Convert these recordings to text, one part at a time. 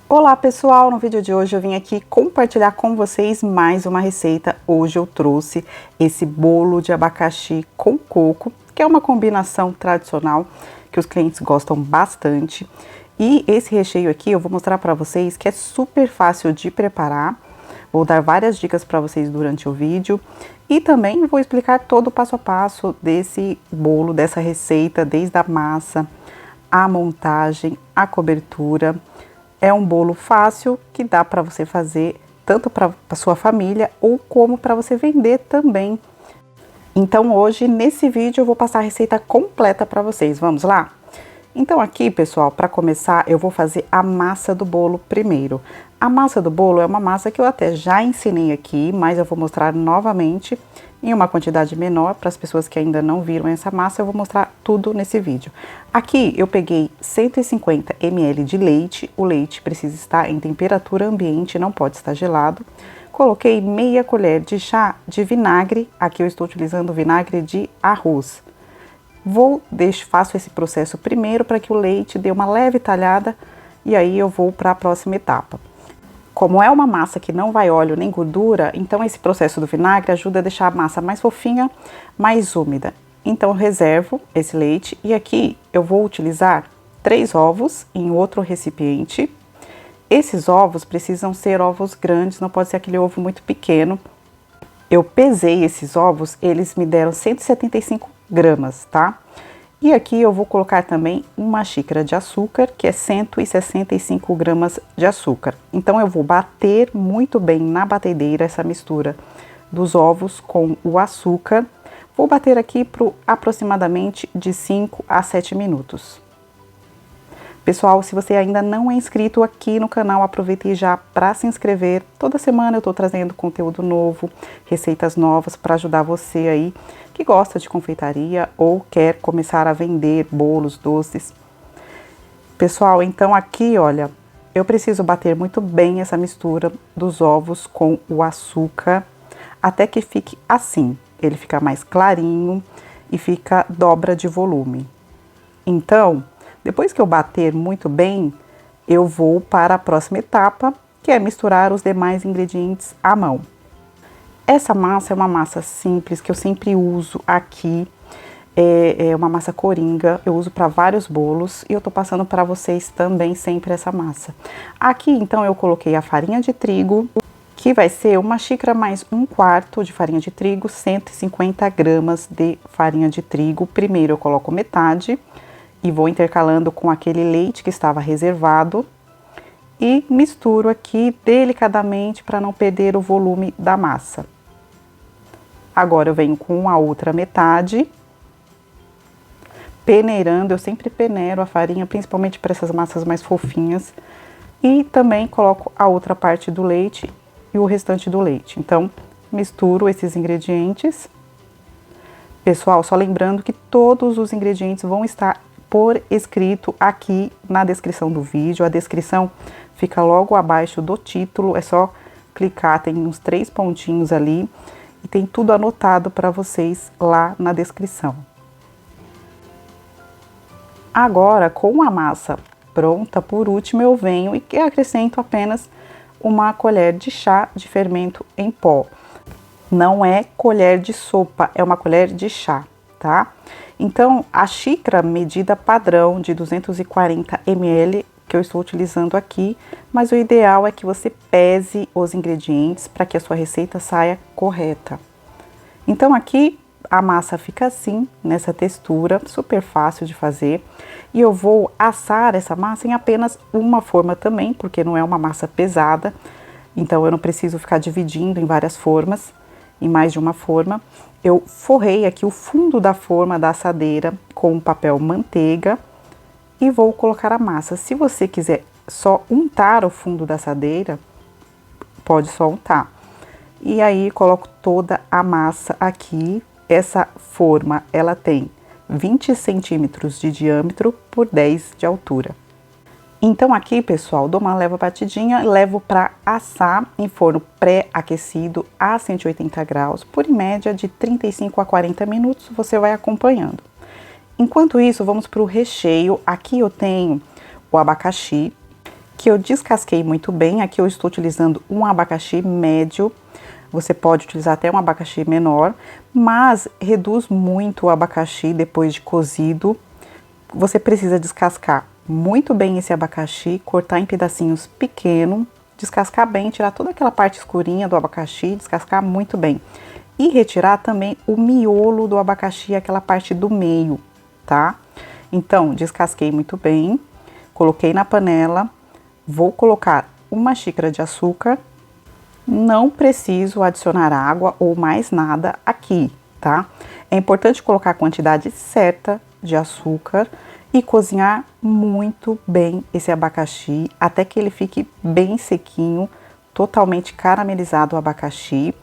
Olá pessoal, no vídeo de hoje eu vim aqui compartilhar com vocês mais uma receita. Hoje eu trouxe esse bolo de abacaxi com coco, que é uma combinação tradicional que os clientes gostam bastante. E esse recheio aqui eu vou mostrar para vocês que é super fácil de preparar. Vou dar várias dicas para vocês durante o vídeo e também vou explicar todo o passo a passo desse bolo, dessa receita, desde a massa, a montagem, a cobertura. É um bolo fácil que dá para você fazer tanto para a sua família ou como para você vender também. Então hoje nesse vídeo eu vou passar a receita completa para vocês. Vamos lá? Então aqui, pessoal, para começar eu vou fazer a massa do bolo primeiro. A massa do bolo é uma massa que eu até já ensinei aqui, mas eu vou mostrar novamente em uma quantidade menor para as pessoas que ainda não viram essa massa. Eu vou mostrar tudo nesse vídeo. Aqui eu peguei 150 ml de leite. O leite precisa estar em temperatura ambiente, não pode estar gelado. Coloquei meia colher de chá de vinagre. Aqui eu estou utilizando vinagre de arroz. Faço esse processo primeiro para que o leite dê uma leve talhada e aí eu vou para a próxima etapa. Como é uma massa que não vai óleo nem gordura, então esse processo do vinagre ajuda a deixar a massa mais fofinha, mais úmida. Então eu reservo esse leite e aqui eu vou utilizar 3 ovos em outro recipiente. Esses ovos precisam ser ovos grandes, não pode ser aquele ovo muito pequeno. Eu pesei esses ovos, eles me deram 175 gramas, tá? E aqui eu vou colocar também uma xícara de açúcar, que é 165 gramas de açúcar. Então eu vou bater muito bem na batedeira essa mistura dos ovos com o açúcar. Vou bater aqui por aproximadamente de 5 a 7 minutos. Pessoal, se você ainda não é inscrito aqui no canal, aproveite já para se inscrever. Toda semana eu estou trazendo conteúdo novo, receitas novas para ajudar você aí que gosta de confeitaria ou quer começar a vender bolos, doces. Pessoal, então aqui, olha, eu preciso bater muito bem essa mistura dos ovos com o açúcar até que fique assim. Ele fica mais clarinho e fica dobra de volume. Então, depois que eu bater muito bem, eu vou para a próxima etapa, que é misturar os demais ingredientes à mão. Essa massa é uma massa simples que eu sempre uso aqui, é uma massa coringa, eu uso para vários bolos e eu tô passando para vocês também sempre essa massa. Aqui então eu coloquei a farinha de trigo, que vai ser uma xícara mais 1/4 de farinha de trigo, 150 gramas de farinha de trigo. Primeiro eu coloco metade e vou intercalando com aquele leite que estava reservado e misturo aqui delicadamente para não perder o volume da massa. Agora eu venho com a outra metade, peneirando, eu sempre peneiro a farinha, principalmente para essas massas mais fofinhas, e também coloco a outra parte do leite e o restante do leite. Então, misturo esses ingredientes. Pessoal, só lembrando que todos os ingredientes vão estar por escrito aqui na descrição do vídeo. A descrição fica logo abaixo do título, é só clicar, tem uns 3 pontinhos ali e tem tudo anotado para vocês lá na descrição. Agora, com a massa pronta, por último eu venho e acrescento apenas uma colher de chá de fermento em pó. Não é colher de sopa, é uma colher de chá, tá? Então, a xícara medida padrão de 240 ml que eu estou utilizando aqui, mas o ideal é que você pese os ingredientes para que a sua receita saia correta. Então, aqui a massa fica assim, nessa textura, super fácil de fazer. E eu vou assar essa massa em apenas uma forma também, porque não é uma massa pesada, então eu não preciso ficar dividindo em várias formas, em mais de uma forma. Eu forrei aqui o fundo da forma da assadeira com papel manteiga e vou colocar a massa. Se você quiser só untar o fundo da assadeira, pode só untar. E aí coloco toda a massa aqui. Essa forma, ela tem 20 centímetros de diâmetro por 10 de altura. Então aqui, pessoal, dou uma leve batidinha, levo para assar em forno pré-aquecido a 180 graus, por em média de 35 a 40 minutos, você vai acompanhando. Enquanto isso, vamos para o recheio. Aqui eu tenho o abacaxi, que eu descasquei muito bem. Aqui eu estou utilizando um abacaxi médio. Você pode utilizar até um abacaxi menor, mas reduz muito o abacaxi depois de cozido. Você precisa descascar muito bem esse abacaxi, cortar em pedacinhos pequenos, descascar bem, tirar toda aquela parte escurinha do abacaxi, descascar muito bem. E retirar também o miolo do abacaxi, aquela parte do meio, tá? Então, descasquei muito bem, coloquei na panela, vou colocar uma xícara de açúcar. Não preciso adicionar água ou mais nada aqui, tá? É importante colocar a quantidade certa de açúcar e cozinhar muito bem esse abacaxi até que ele fique bem sequinho, totalmente caramelizado o abacaxi.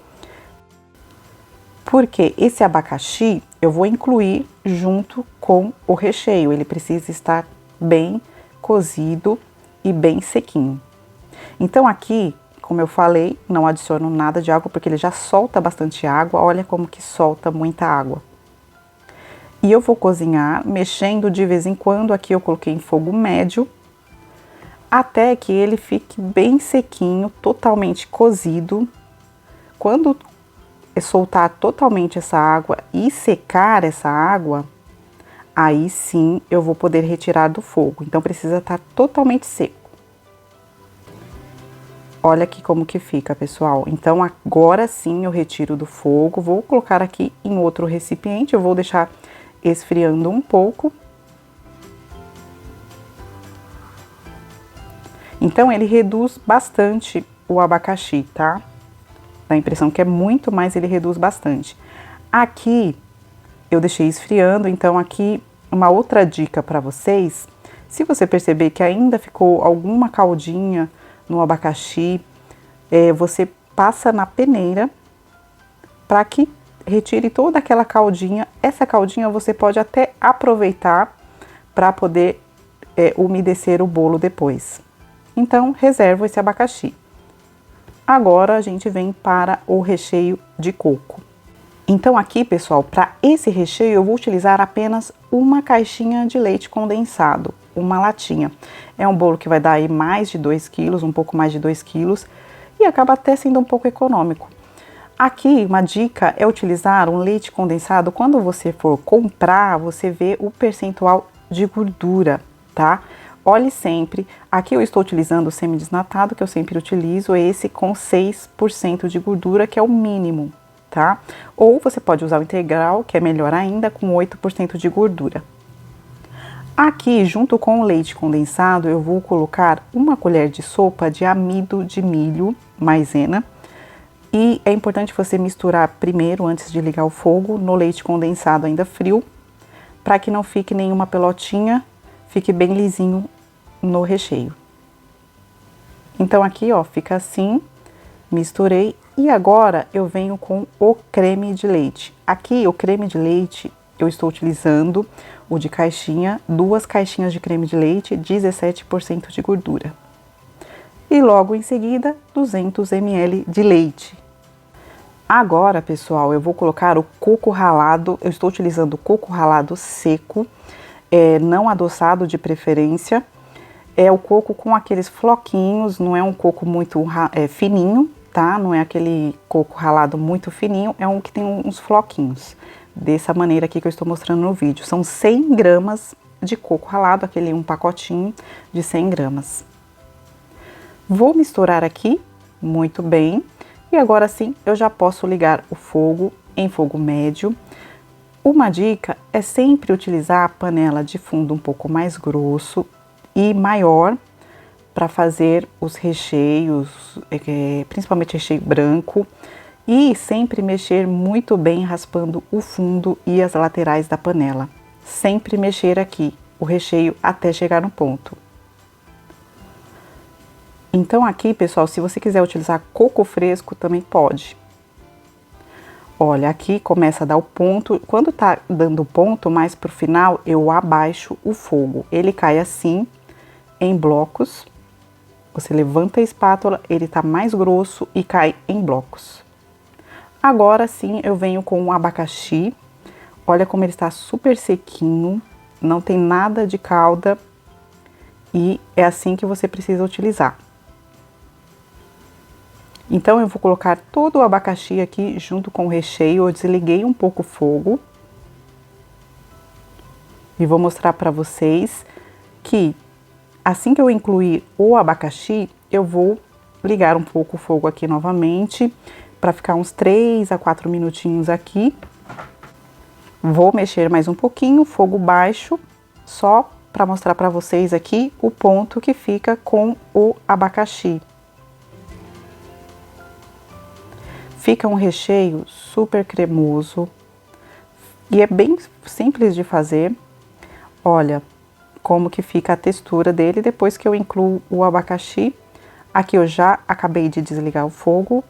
Porque esse abacaxi eu vou incluir junto com o recheio, ele precisa estar bem cozido e bem sequinho. Então aqui, como eu falei, não adiciono nada de água porque ele já solta bastante água, olha como que solta muita água. E eu vou cozinhar, mexendo de vez em quando, aqui eu coloquei em fogo médio, até que ele fique bem sequinho, totalmente cozido. Quando soltar totalmente essa água e secar essa água, aí sim eu vou poder retirar do fogo. Então precisa estar totalmente seco. Olha aqui como que fica, pessoal. Então agora sim eu retiro do fogo, vou colocar aqui em outro recipiente, eu vou deixar esfriando um pouco. Então ele reduz bastante o abacaxi, tá? Dá a impressão que é muito, mas ele reduz bastante. Aqui eu deixei esfriando, então aqui uma outra dica para vocês. Se você perceber que ainda ficou alguma caldinha no abacaxi, você passa na peneira para que retire toda aquela caldinha. Essa caldinha você pode até aproveitar para poder umedecer o bolo depois. Então, reservo esse abacaxi. Agora a gente vem para o recheio de coco. Então aqui, pessoal, para esse recheio eu vou utilizar apenas uma caixinha de leite condensado, uma latinha. É um bolo que vai dar aí mais de 2 quilos, um pouco mais de 2 quilos, e acaba até sendo um pouco econômico. Aqui, uma dica é utilizar um leite condensado. Quando você for comprar, você vê o percentual de gordura, tá? Olhe sempre. Aqui eu estou utilizando o semi-desnatado, que eu sempre utilizo, esse com 6% de gordura, que é o mínimo, tá? Ou você pode usar o integral, que é melhor ainda, com 8% de gordura. Aqui, junto com o leite condensado, eu vou colocar uma colher de sopa de amido de milho, maisena. E é importante você misturar primeiro, antes de ligar o fogo, no leite condensado ainda frio, para que não fique nenhuma pelotinha, fique bem lisinho no recheio. Então aqui, ó, fica assim, misturei. E agora eu venho com o creme de leite. Aqui o creme de leite eu estou utilizando o de caixinha, 2 caixinhas de creme de leite, 17% de gordura. E logo em seguida, 200 ml de leite. Agora, pessoal, eu vou colocar o coco ralado. Eu estou utilizando o coco ralado seco, não adoçado de preferência. É o coco com aqueles floquinhos, não é um coco muito fininho, tá? Não é aquele coco ralado muito fininho, é um que tem uns floquinhos. Dessa maneira aqui que eu estou mostrando no vídeo. São 100 gramas de coco ralado, um pacotinho de 100 gramas. Vou misturar aqui muito bem. E agora sim, eu já posso ligar o fogo em fogo médio. Uma dica é sempre utilizar a panela de fundo um pouco mais grosso e maior para fazer os recheios, principalmente recheio branco. E sempre mexer muito bem, raspando o fundo e as laterais da panela. Sempre mexer aqui o recheio até chegar no ponto. Então aqui, pessoal, se você quiser utilizar coco fresco, também pode. Olha, aqui começa a dar o ponto. Quando tá dando ponto, mais pro final, eu abaixo o fogo. Ele cai assim, em blocos. Você levanta a espátula, ele tá mais grosso e cai em blocos. Agora sim, eu venho com o abacaxi. Olha como ele está super sequinho, não tem nada de calda. e é assim que você precisa utilizar. Então, eu vou colocar todo o abacaxi aqui junto com o recheio. Eu desliguei um pouco o fogo. E vou mostrar para vocês que assim que eu incluir o abacaxi, eu vou ligar um pouco o fogo aqui novamente, para ficar uns 3 a 4 minutinhos aqui. Vou mexer mais um pouquinho, fogo baixo, só para mostrar para vocês aqui o ponto que fica com o abacaxi. Fica um recheio super cremoso e é bem simples de fazer. Olha como que fica a textura dele depois que eu incluo o abacaxi. Aqui eu já acabei de desligar o fogo.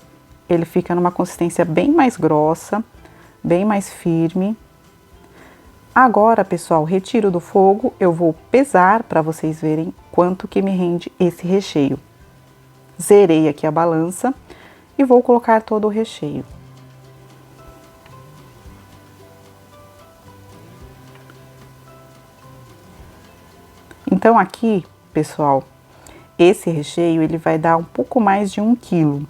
Ele fica numa consistência bem mais grossa, bem mais firme. Agora, pessoal, retiro do fogo, eu vou pesar para vocês verem quanto que me rende esse recheio. Zerei aqui a balança e vou colocar todo o recheio. Então aqui, pessoal, esse recheio ele vai dar um pouco mais de 1 quilo.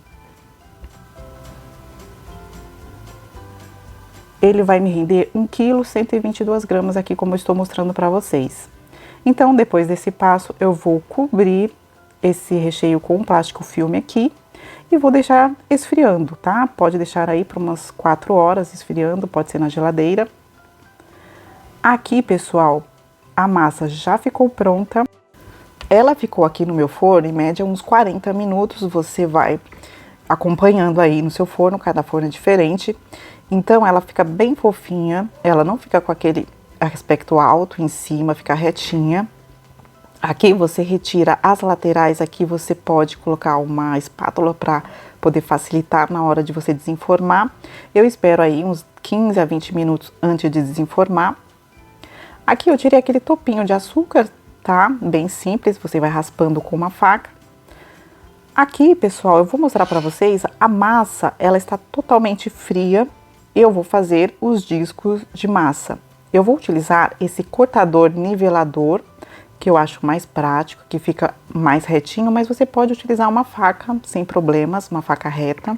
Ele vai me render 1 quilo, 122 gramas aqui, como eu estou mostrando para vocês. Então, depois desse passo, eu vou cobrir esse recheio com um plástico filme aqui e vou deixar esfriando, tá? Pode deixar aí por umas 4 horas esfriando, pode ser na geladeira. Aqui, pessoal, a massa já ficou pronta. Ela ficou aqui no meu forno em média uns 40 minutos. Você vai acompanhando aí no seu forno, cada forno é diferente. Então ela fica bem fofinha, ela não fica com aquele aspecto alto em cima, fica retinha. Aqui você retira as laterais, aqui você pode colocar uma espátula para poder facilitar na hora de você desenformar. Eu espero aí uns 15 a 20 minutos antes de desenformar. Aqui eu tirei aquele topinho de açúcar, tá? Bem simples, você vai raspando com uma faca. Aqui, pessoal, eu vou mostrar para vocês, a massa, ela está totalmente fria. Eu vou fazer os discos de massa. Eu vou utilizar esse cortador nivelador, que eu acho mais prático, que fica mais retinho, mas você pode utilizar uma faca sem problemas, uma faca reta.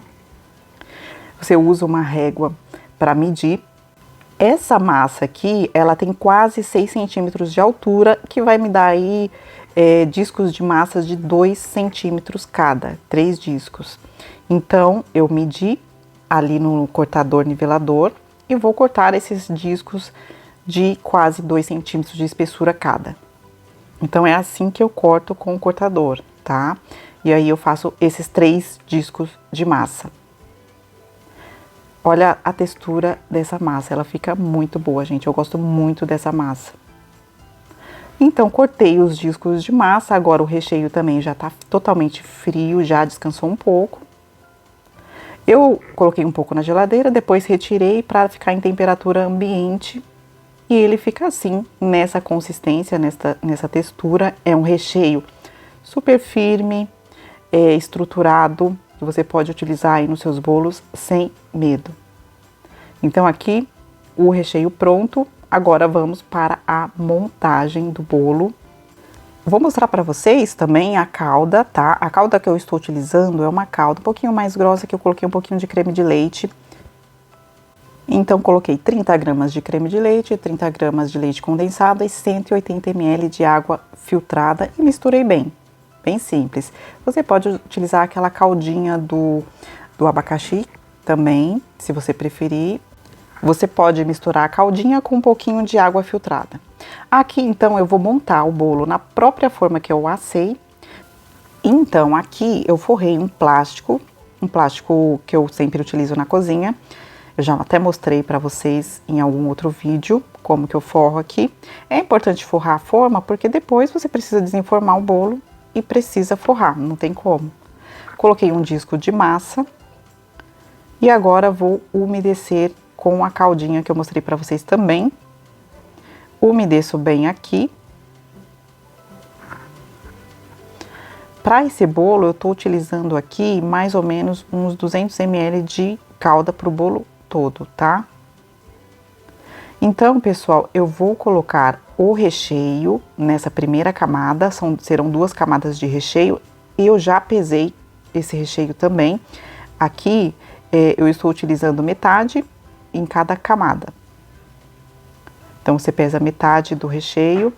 Você usa uma régua para medir. Essa massa aqui, ela tem quase 6 centímetros de altura, que vai me dar aí discos de massas de 2 centímetros cada, 3 discos. Então, eu medi ali no cortador nivelador e vou cortar esses discos de quase 2 centímetros de espessura cada. Então, é assim que eu corto com o cortador, tá? E aí, eu faço esses 3 discos de massa. Olha a textura dessa massa, ela fica muito boa, gente. Eu gosto muito dessa massa. Então, cortei os discos de massa, agora o recheio também já tá totalmente frio, já descansou um pouco. Eu coloquei um pouco na geladeira, depois retirei para ficar em temperatura ambiente. E ele fica assim, nessa consistência, nessa textura. É um recheio super firme, estruturado, que você pode utilizar aí nos seus bolos sem medo. Então aqui, o recheio pronto. Agora vamos para a montagem do bolo. Vou mostrar para vocês também a calda, tá? A calda que eu estou utilizando é uma calda um pouquinho mais grossa, que eu coloquei um pouquinho de creme de leite. Então, coloquei 30 gramas de creme de leite, 30 gramas de leite condensado e 180 ml de água filtrada e misturei bem. Bem simples. Você pode utilizar aquela caldinha do abacaxi também, se você preferir. Você pode misturar a caldinha com um pouquinho de água filtrada. Aqui, então, eu vou montar o bolo na própria forma que eu assei. Então, aqui eu forrei um plástico que eu sempre utilizo na cozinha. Eu já até mostrei para vocês em algum outro vídeo como que eu forro aqui. É importante forrar a forma porque depois você precisa desenformar o bolo e precisa forrar, não tem como. Coloquei um disco de massa e agora vou umedecer com a caldinha que eu mostrei para vocês também. Umedeço bem aqui. Para esse bolo eu tô utilizando aqui mais ou menos uns 200 ml de calda pro bolo todo, tá? Então, pessoal, eu vou colocar o recheio nessa primeira camada, serão 2 camadas de recheio, e eu já pesei esse recheio também. Aqui, eu estou utilizando metade em cada camada. Então, você pesa metade do recheio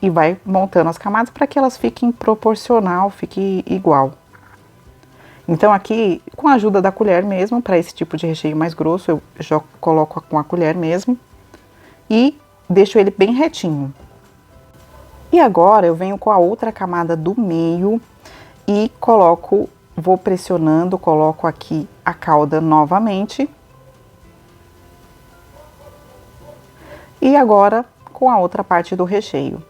e vai montando as camadas para que elas fiquem proporcional, fique igual. Então, aqui, com a ajuda da colher mesmo, para esse tipo de recheio mais grosso, eu já coloco com a colher mesmo e deixo ele bem retinho. E agora, eu venho com a outra camada do meio e coloco, vou pressionando, coloco aqui a calda novamente. E agora, com a outra parte do recheio.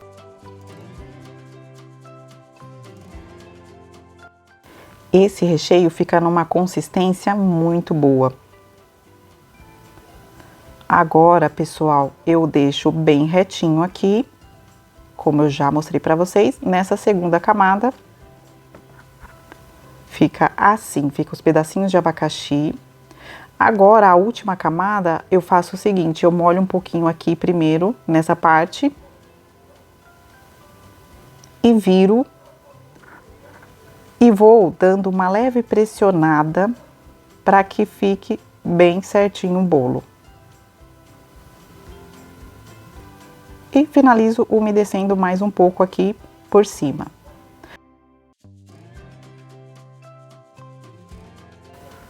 Esse recheio fica numa consistência muito boa. Agora, pessoal, eu deixo bem retinho aqui, como eu já mostrei para vocês. Nessa segunda camada, fica assim, fica os pedacinhos de abacaxi. Agora, a última camada, eu faço o seguinte, eu molho um pouquinho aqui primeiro, nessa parte, e viro, e vou dando uma leve pressionada para que fique bem certinho o bolo. E finalizo umedecendo mais um pouco aqui por cima.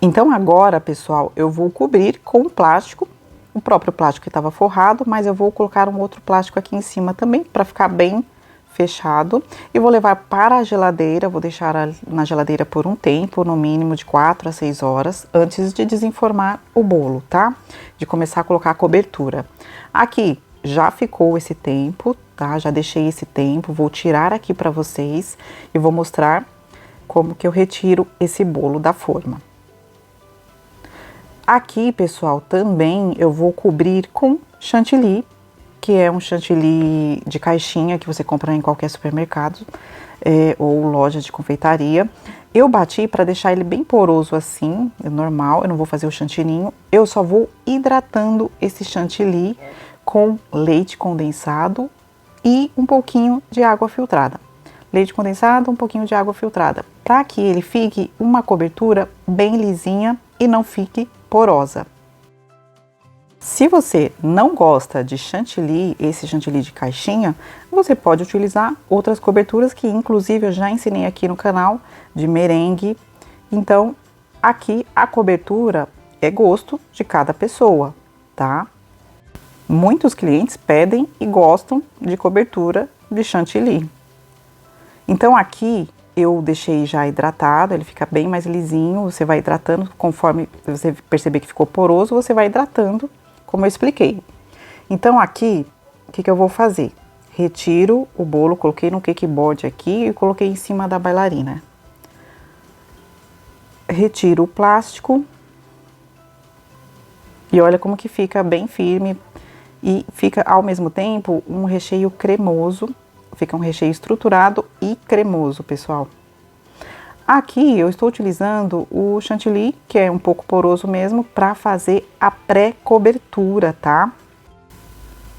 Então agora, pessoal, eu vou cobrir com o plástico, o próprio plástico que estava forrado, mas eu vou colocar um outro plástico aqui em cima também para ficar bem fechado. E vou levar para a geladeira, vou deixar na geladeira por um tempo, no mínimo de 4 a 6 horas, antes de desenformar o bolo, tá? De começar a colocar a cobertura. Aqui já ficou esse tempo, tá? Já deixei esse tempo, vou tirar aqui para vocês e vou mostrar como que eu retiro esse bolo da forma. Aqui, pessoal, também eu vou cobrir com chantilly, que é um chantilly de caixinha que você compra em qualquer supermercado ou loja de confeitaria. Eu bati para deixar ele bem poroso assim, é normal, eu não vou fazer o chantininho. Eu só vou hidratando esse chantilly com leite condensado e um pouquinho de água filtrada. Leite condensado, um pouquinho de água filtrada, para que ele fique uma cobertura bem lisinha e não fique porosa. Se você não gosta de chantilly, esse chantilly de caixinha, você pode utilizar outras coberturas que inclusive eu já ensinei aqui no canal, de merengue. Então, aqui a cobertura é gosto de cada pessoa, tá? Muitos clientes pedem e gostam de cobertura de chantilly. Então aqui eu deixei já hidratado, ele fica bem mais lisinho, você vai hidratando, conforme você perceber que ficou poroso, você vai hidratando, como eu expliquei. Então aqui, o que eu vou fazer? Retiro o bolo, coloquei no cake board aqui e coloquei em cima da bailarina. Retiro o plástico e olha como que fica bem firme e fica ao mesmo tempo um recheio cremoso. Fica um recheio estruturado e cremoso, pessoal. Aqui eu estou utilizando o chantilly, que é um pouco poroso mesmo, para fazer a pré-cobertura, tá?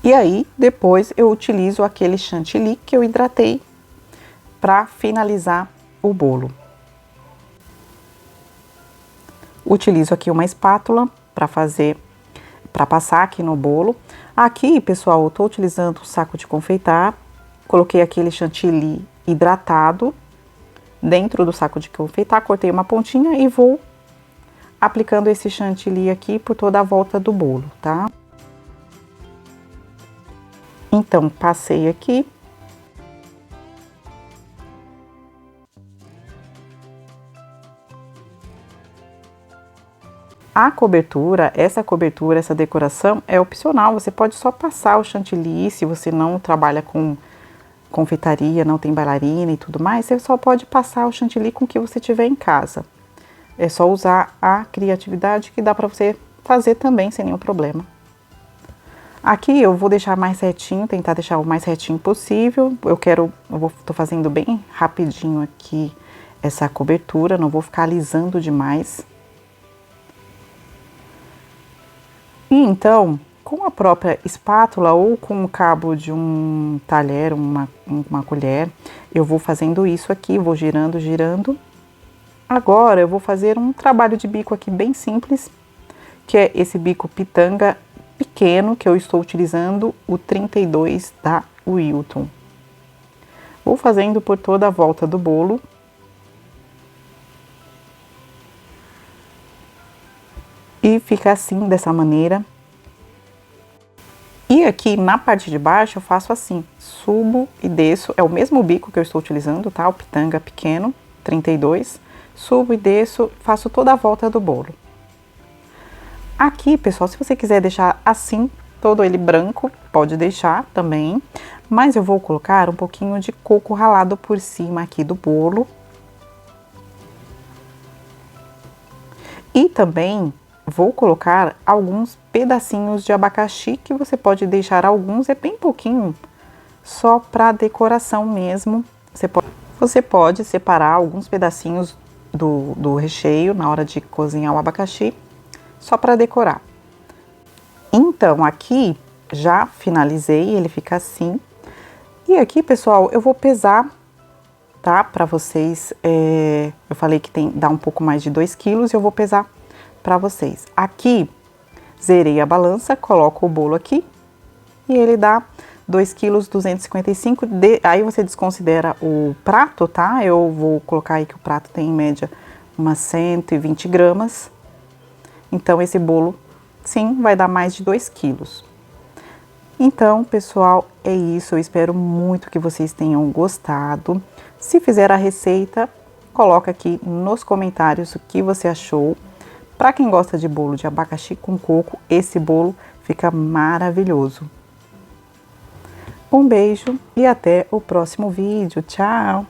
E aí, depois eu utilizo aquele chantilly que eu hidratei para finalizar o bolo. Utilizo aqui uma espátula para passar aqui no bolo. Aqui, pessoal, eu estou utilizando o saco de confeitar. Coloquei aquele chantilly hidratado dentro do saco de confeitar, cortei uma pontinha e vou aplicando esse chantilly aqui por toda a volta do bolo, tá? Então, passei aqui. A cobertura, essa decoração é opcional, você pode só passar o chantilly se você não trabalha com confeitaria, não tem bailarina e tudo mais, você só pode passar o chantilly com o que você tiver em casa. É só usar a criatividade que dá para você fazer também sem nenhum problema. Aqui eu vou deixar mais retinho, tentar deixar o mais retinho possível. Tô fazendo bem rapidinho aqui essa cobertura, não vou ficar alisando demais. E então, com a própria espátula ou com o cabo de um talher, uma colher, eu vou fazendo isso aqui, vou girando, girando. Agora eu vou fazer um trabalho de bico aqui bem simples, que é esse bico pitanga pequeno, que eu estou utilizando o 32 da Wilton. Vou fazendo por toda a volta do bolo. E fica assim, dessa maneira. E aqui na parte de baixo eu faço assim, subo e desço, é o mesmo bico que eu estou utilizando, tá? O pitanga pequeno, 32. Subo e desço, faço toda a volta do bolo. Aqui, pessoal, se você quiser deixar assim, todo ele branco, pode deixar também. Mas eu vou colocar um pouquinho de coco ralado por cima aqui do bolo. E também vou colocar alguns pedacinhos de abacaxi, que você pode deixar alguns, é bem pouquinho, só para decoração mesmo. Você pode separar alguns pedacinhos do recheio na hora de cozinhar o abacaxi, só para decorar. Então, aqui já finalizei, ele fica assim. E aqui, pessoal, eu vou pesar, tá? Para vocês, eu falei que dá um pouco mais de 2 quilos, eu vou pesar para vocês. Aqui, zerei a balança, coloco o bolo aqui e ele dá 2,255 kg. Aí você desconsidera o prato, tá? Eu vou colocar aí que o prato tem em média umas 120 gramas. Então, esse bolo, sim, vai dar mais de 2 quilos. Então, pessoal, é isso. Eu espero muito que vocês tenham gostado. Se fizer a receita, coloca aqui nos comentários o que você achou. Para quem gosta de bolo de abacaxi com coco, esse bolo fica maravilhoso. Um beijo e até o próximo vídeo. Tchau!